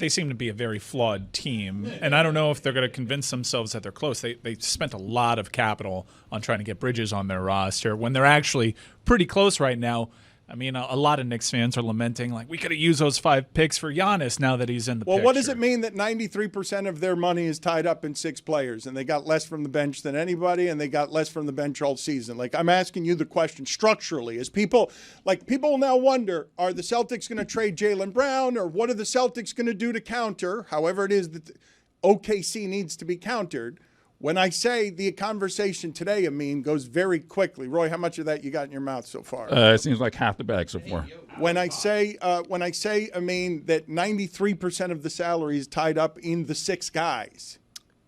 they seem to be a very flawed team, and I don't know if they're going to convince themselves that they're close. They spent a lot of capital on trying to get Bridges on their roster when they're actually pretty close right now. I mean, a lot of Knicks fans are lamenting, like, we could have used those 5 picks for Giannis now that he's in the picture. Well, what does it mean that 93% of their money is tied up in 6 players, and they got less from the bench than anybody, and they got less from the bench all season? Like, I'm asking you the question structurally. Is people now wonder, are the Celtics going to trade Jaylen Brown, or what are the Celtics going to do to counter, however it is that OKC needs to be countered? When I say the conversation today, Amin, goes very quickly. Roy, how much of that you got in your mouth so far? It seems like half the bag so far. When I say, Amin, that 93% of the salary is tied up in the 6 guys.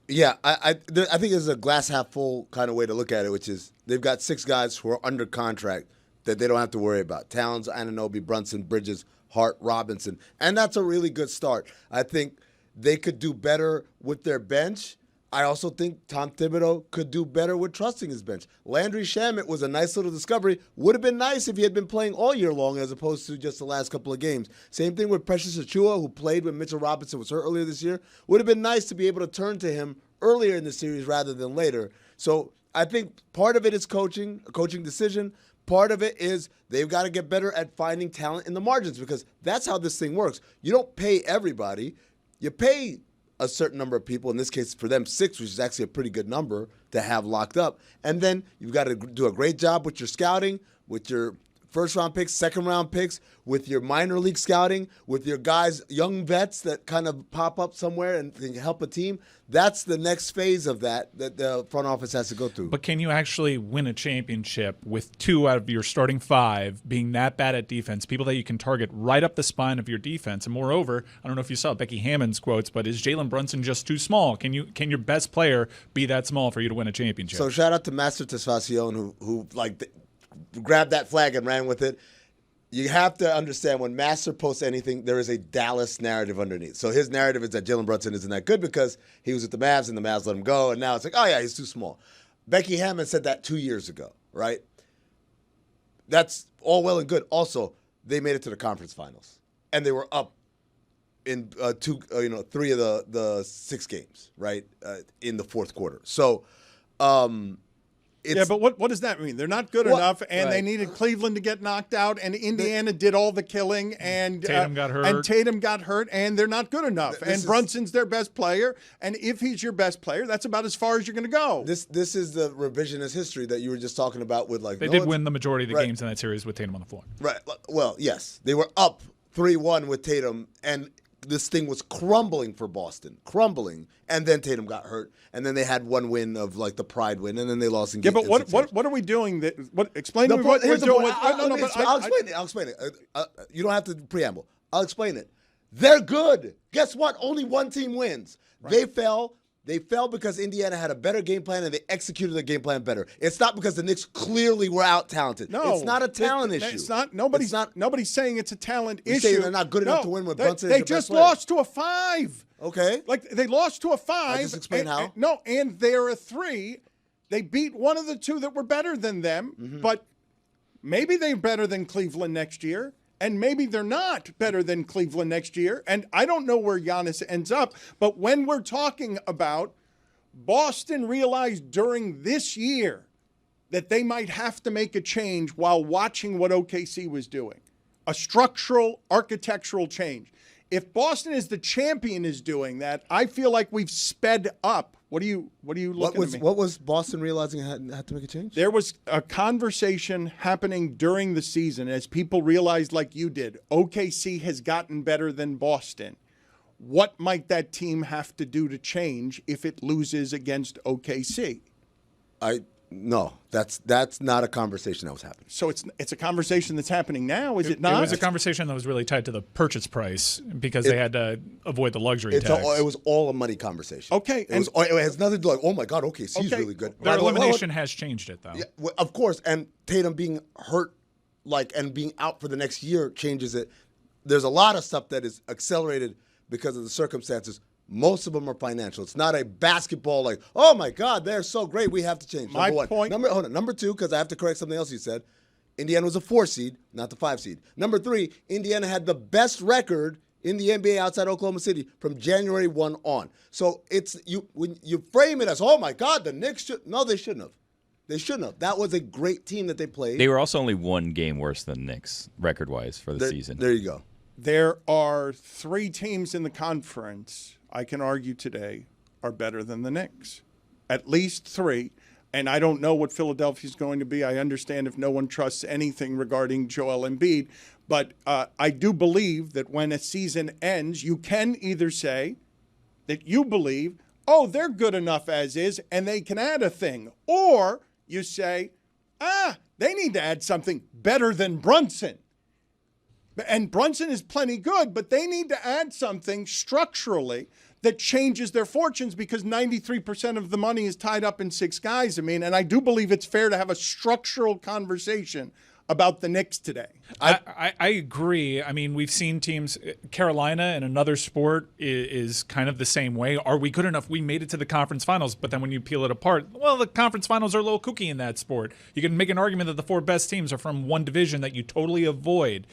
Yeah, I think there's a glass half full kind of way to look at it, which is they've got 6 guys who are under contract that they don't have to worry about. Towns, Anunoby, Brunson, Bridges, Hart, Robinson. And that's a really good start. I think they could do better with their bench. I also think Tom Thibodeau could do better with trusting his bench. Landry Shamet was a nice little discovery. Would have been nice if he had been playing all year long as opposed to just the last couple of games. Same thing with Precious Achiuwa, who played when Mitchell Robinson was hurt earlier this year. Would have been nice to be able to turn to him earlier in the series rather than later. So I think part of it is coaching, a coaching decision. Part of it is they've got to get better at finding talent in the margins because that's how this thing works. You don't pay everybody. You pay a certain number of people, in this case for them 6, which is actually a pretty good number to have locked up. And then you've got to do a great job with your scouting, with your first-round picks, second-round picks, with your minor league scouting, with your guys, young vets that kind of pop up somewhere and can help a team. That's the next phase of that the front office has to go through. But can you actually win a championship with 2 out of your starting 5 being that bad at defense, people that you can target right up the spine of your defense? And moreover, I don't know if you saw Becky Hammond's quotes, but is Jalen Brunson just too small? Can your best player be that small for you to win a championship? So shout out to Master Tesfacion who grabbed that flag and ran with it. You have to understand when Master posts anything, there is a Dallas narrative underneath. So his narrative is that Jalen Brunson isn't that good because he was at the Mavs and the Mavs let him go. And now it's like, oh, yeah, he's too small. Becky Hammond said that 2 years ago, right? That's all well and good. Also, they made it to the conference finals. And they were up in 3 of the 6 games, right, in the fourth quarter. So, but what does that mean? They're not good enough, and they needed Cleveland to get knocked out, and Indiana did all the killing, and Tatum got hurt, and they're not good enough. And Brunson's their best player, and if he's your best player, that's about as far as you're going to go. This is the revisionist history that you were just talking about with they did win the majority of the games in that series with Tatum on the floor. Right. Well, yes, they were up 3-1 with Tatum, and this thing was crumbling for Boston, and then Tatum got hurt, and then they had one win of the pride win, and then they lost in game. Yeah, but what are we doing? Explain to me what we're doing. I'll explain it. You don't have to preamble. I'll explain it. They're good. Guess what? Only one team wins. Right. They fell. They fell because Indiana had a better game plan and they executed the game plan better. It's not because the Knicks clearly were out talented. No, it's not a talent issue. It's not. Nobody's saying it's a talent issue. Saying they're not good enough to win with Brunson. They just lost to a 5. Okay. They lost to a 5. I just explain how. And they're a 3. They beat one of the 2 that were better than them, but maybe they're better than Cleveland next year. And maybe they're not better than Cleveland next year. And I don't know where Giannis ends up. But when we're talking about Boston realized during this year that they might have to make a change while watching what OKC was doing, a structural, architectural change. If Boston is the champion is doing that, I feel like we've sped up. What are you looking at me? What was Boston realizing had to make a change? There was a conversation happening during the season as people realized, like you did, OKC has gotten better than Boston. What might that team have to do to change if it loses against OKC? No, that's not a conversation that was happening. So it's a conversation that's happening now, is it not? It was a conversation that was really tied to the purchase price because they had to avoid the luxury tax. It was all a money conversation. Okay. It has nothing to do oh my God, OKC's really good. Their elimination has changed it, though. Yeah, well, of course, and Tatum being hurt and being out for the next year changes it. There's a lot of stuff that is accelerated because of the circumstances. Most of them are financial. It's not a basketball oh my God, they're so great, we have to change. Number 2, because I have to correct something else you said. Indiana was a 4 seed, not the 5 seed. Number 3, Indiana had the best record in the NBA outside Oklahoma City from January 1 on. So it's when you frame it as, oh my God, the Knicks should. No, they shouldn't have. They shouldn't have. That was a great team that they played. They were also only one game worse than the Knicks, record-wise, for the season. There you go. There are 3 teams in the conference, I can argue today, are better than the Knicks. At least 3. And I don't know what Philadelphia's going to be. I understand if no one trusts anything regarding Joel Embiid. But I do believe that when a season ends, you can either say that you believe, oh, they're good enough as is, and they can add a thing. Or you say, they need to add something better than Brunson. And Brunson is plenty good, but they need to add something structurally that changes their fortunes because 93% of the money is tied up in 6 guys. I mean, and I do believe it's fair to have a structural conversation about the Knicks today. I agree. I mean, we've seen teams, Carolina in another sport is kind of the same way. Are we good enough? We made it to the conference finals, but then when you peel it apart, well, the conference finals are a little kooky in that sport. You can make an argument that the 4 best teams are from one division that you totally avoid.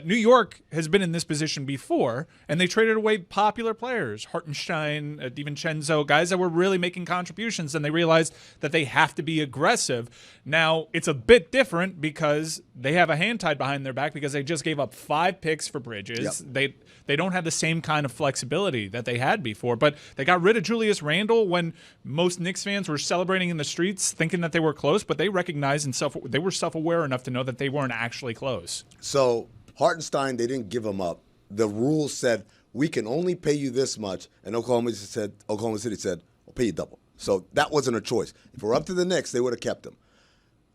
New York has been in this position before, and they traded away popular players, Hartenstein, DiVincenzo, guys that were really making contributions, and they realized that they have to be aggressive. Now, it's a bit different because they have a hand tied behind their back because they just gave up 5 picks for Bridges. Yep. They don't have the same kind of flexibility that they had before, but they got rid of Julius Randle when most Knicks fans were celebrating in the streets thinking that they were close, but they recognized and they were self-aware enough to know that they weren't actually close. So Hartenstein, they didn't give him up. The rules said, we can only pay you this much, and Oklahoma City said, we'll pay you double. So that wasn't a choice. If it were up to the Knicks, they would have kept him.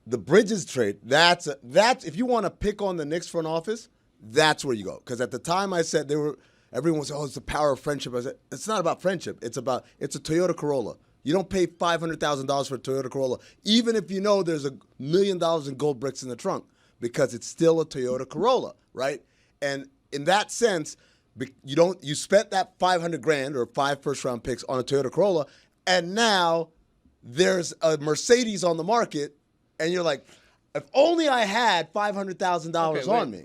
The Bridges trade, that's if you want to pick on the Knicks front office, that's where you go. Because at the time I said everyone was, it's the power of friendship. I said, it's not about friendship. It's a Toyota Corolla. You don't pay $500,000 for a Toyota Corolla, even if you know there's $1 million in gold bricks in the trunk, because it's still a Toyota Corolla, right? And in that sense, you spent that $500,000 or 5 first-round picks on a Toyota Corolla, and now there's a Mercedes on the market, and you're like, if only I had $500,000 on me.